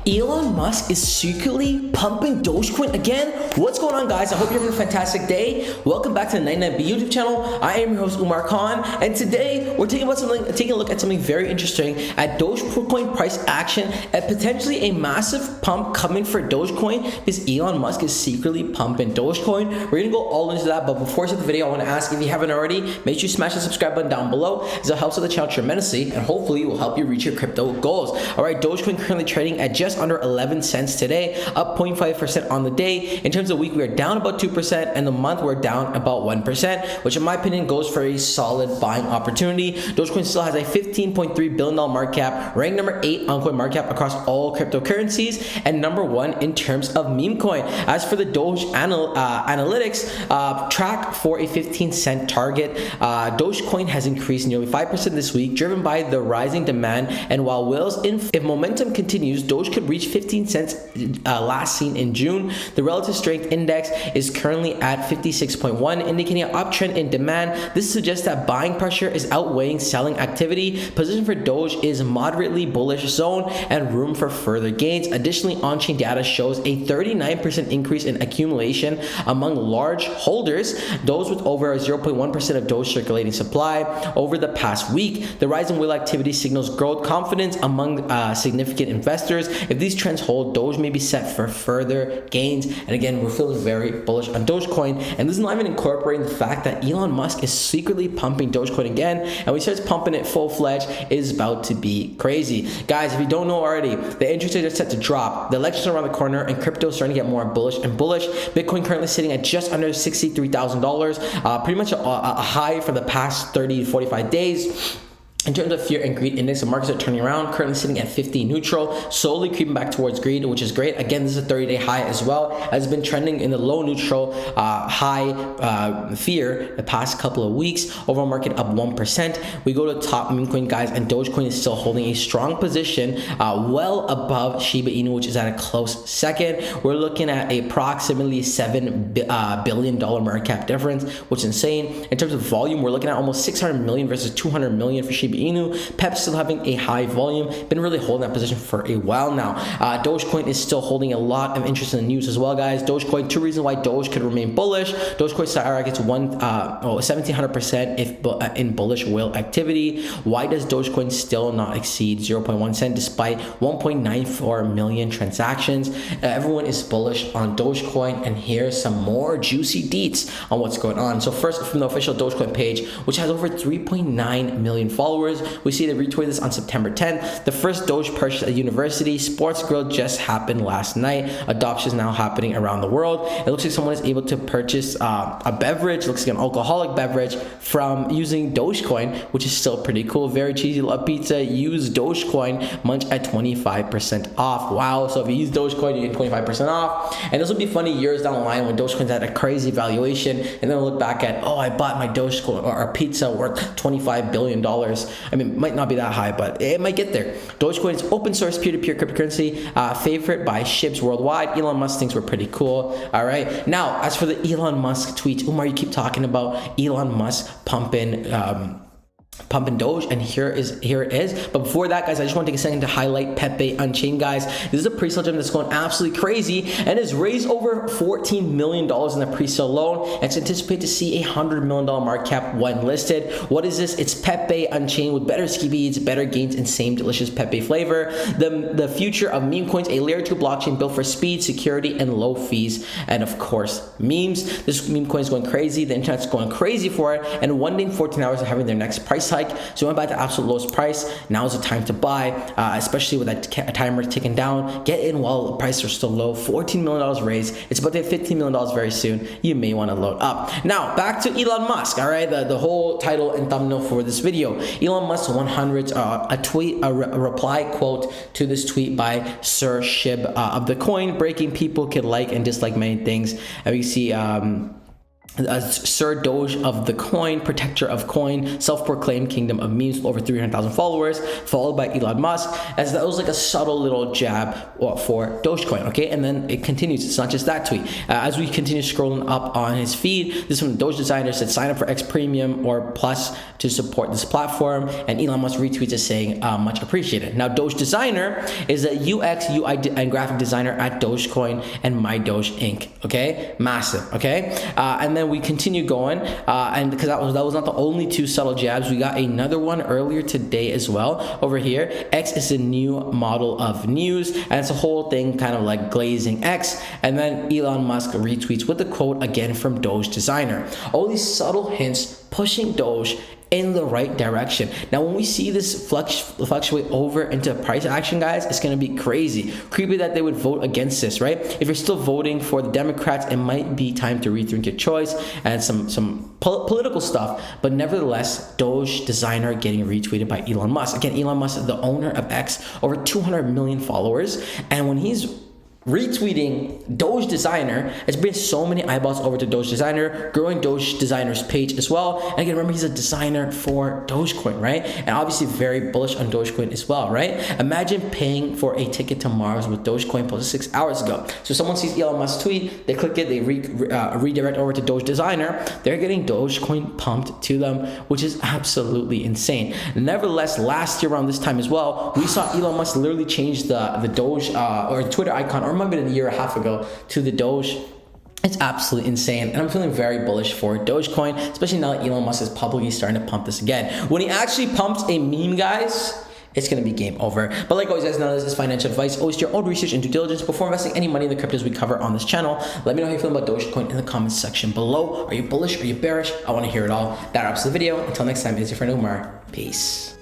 Elon Musk is secretly pumping Dogecoin again? What's going on, guys? I hope you're having a fantastic day. Welcome back to the 99B YouTube channel. I am your host, Umar Khan, and today we're taking a look at something very interesting at Dogecoin price action and potentially a massive pump coming for Dogecoin because Elon Musk is secretly pumping Dogecoin. We're gonna go all into that, but before I start the video, I want to ask if you haven't already, make sure you smash the subscribe button down below as it helps out the channel tremendously and hopefully will help you reach your crypto goals. All right, Dogecoin currently trading at just under 11 cents today, up 0.5% on the day. In terms of the week, we are down about 2%, and the month we're down about 1%, which in my opinion goes for a solid buying opportunity. Dogecoin still has a $15.3 billion market cap, ranked number 8 on coin market cap across all cryptocurrencies, and number 1 in terms of meme coin. As for the Doge analytics, track for a 15-cent target. Dogecoin has increased nearly 5% this week, driven by the rising demand, and while if momentum continues, Doge could reach 15 cents last seen in June. The relative strength index is currently at 56.1, indicating an uptrend in demand. This suggests that buying pressure is outweighing selling activity. Position for Doge is moderately bullish zone and room for further gains. Additionally, on-chain data shows a 39% increase in accumulation among large holders, those with over 0.1% of Doge circulating supply over the past week. The rise in whale activity signals growth confidence among significant investors. If these trends hold, Doge may be set for further gains. And again, we're feeling very bullish on Dogecoin, and this is not even incorporating the fact that Elon Musk is secretly pumping Dogecoin again, and when he starts pumping it full-fledged, it is about to be crazy. Guys, if you don't know already, the interest rates are set to drop, the elections are around the corner, and crypto is starting to get more bullish and bullish. Bitcoin currently sitting at just under $63,000, pretty much a high for the past 30 to 45 days. In terms of fear and greed index, the markets are turning around, currently sitting at 50 neutral, slowly creeping back towards greed, which is great. Again, this is a 30-day high as well, has been trending in the low neutral, high fear the past couple of weeks. Overall market up 1%. We go to top meme coin, guys, and Dogecoin is still holding a strong position, well above Shiba Inu, which is at a close second. We're looking at approximately $7 billion market cap difference, which is insane. In terms of volume, we're looking at almost 600 million versus 200 million for Shiba Inu. Pep still having a high volume, been really holding that position for a while now. Dogecoin is still holding a lot of interest in the news as well, guys. Dogecoin, two reasons why Doge could remain bullish. Dogecoin gets 1700% if in bullish whale activity. Why does Dogecoin still not exceed 0.1 cent despite 1.94 million transactions? Everyone is bullish on Dogecoin, and here's some more juicy deets on what's going on. So first, from the official Dogecoin page, which has over 3.9 million followers, we see they retweeted this on September 10th. The first Doge purchase at university sports grill just happened last night. Adoption is now happening around the world. It looks like someone is able to purchase a beverage, looks like an alcoholic beverage, from using Dogecoin, which is still pretty cool. Very cheesy. Love pizza. Use Dogecoin. Munch at 25% off. Wow. So if you use Dogecoin, you get 25% off. And this will be funny years down the line when Dogecoin's at a crazy valuation, and then we'll look back at, oh, I bought my Dogecoin or a pizza worth $25 billion. I mean, it might not be that high, but it might get there. Dogecoin is open source peer-to-peer cryptocurrency, favorite by shibs worldwide. Elon Musk thinks we're pretty cool. All right. Now, as for the Elon Musk tweets, Umar, you keep talking about Elon Musk pumping Doge, and here it is. But before that, guys, I just want to take a second to highlight Pepe Unchained, guys. This is a pre-sale gem that's going absolutely crazy and has raised over $14 million in the pre-sale loan, and it's anticipated to see a $100 million market cap when listed. What is this? It's Pepe Unchained with better ski beads, better gains, and same delicious Pepe flavor. The future of meme coins, a layer 2 blockchain built for speed, security, and low fees, and of course, memes. This meme coin is going crazy. The internet's going crazy for it, and one day in 14 hours are having their next price hike. So we went by the absolute lowest price. Now is the time to buy, especially with that timer ticking down. Get in while the prices are still low. $14 million raised. It's about to hit $15 million very soon. You may want to load up. Now, back to Elon Musk, all right? The whole title and thumbnail for this video. Elon Musk 100, a reply quote to this tweet by Sir Shib of the coin. Breaking people can like and dislike many things. And we see Sir Doge of the coin, protector of coin, self-proclaimed kingdom of memes with over 300,000 followers, followed by Elon Musk, as that was like a subtle little jab for Dogecoin, okay? And then it continues. It's not just that tweet. As we continue scrolling up on his feed, this one, the Doge designer said, sign up for X Premium or Plus to support this platform, and Elon Musk retweets it saying, much appreciated. Now, Doge designer is a UX, UI, and graphic designer at Dogecoin and My Doge Inc., okay? Massive, okay? And then we continue going, and because that was not the only two subtle jabs, we got another one earlier today as well. Over here, X is a new model of news, and it's a whole thing kind of like glazing X. And then Elon Musk retweets with the quote again from Doge designer. All these subtle hints pushing Doge in the right direction. Now, when we see this fluctuate over into price action, guys, it's going to be crazy. Creepy that they would vote against this, right? If you're still voting for the Democrats, it might be time to rethink your choice and some political stuff. But nevertheless, Doge designer getting retweeted by Elon Musk. Again, Elon Musk is the owner of X, over 200 million followers. And when he's retweeting Doge designer, it's bringing so many eyeballs over to Doge designer, growing Doge designer's page as well. And again, remember, he's a designer for Dogecoin, right? And obviously very bullish on Dogecoin as well, right? Imagine paying for a ticket to Mars with Dogecoin posted 6 hours ago. So someone sees Elon Musk's tweet, they click it, they redirect over to Doge designer, they're getting Dogecoin pumped to them, which is absolutely insane. Nevertheless, last year around this time as well, we saw Elon Musk literally change the Doge or Twitter icon, or might have been a year and a half ago, to the Doge. It's absolutely insane, and I'm feeling very bullish for Dogecoin, especially now that Elon Musk is publicly starting to pump this again. When he actually pumps a meme, guys, it's going to be game over. But like always, guys, none of this is financial advice. Always do your own research and due diligence before investing any money in the cryptos we cover on this channel. Let me know how you feel about Dogecoin in the comments section below. Are you bullish? Are you bearish? I want to hear it all. That wraps the video. Until next time, it's your friend Umar. Peace.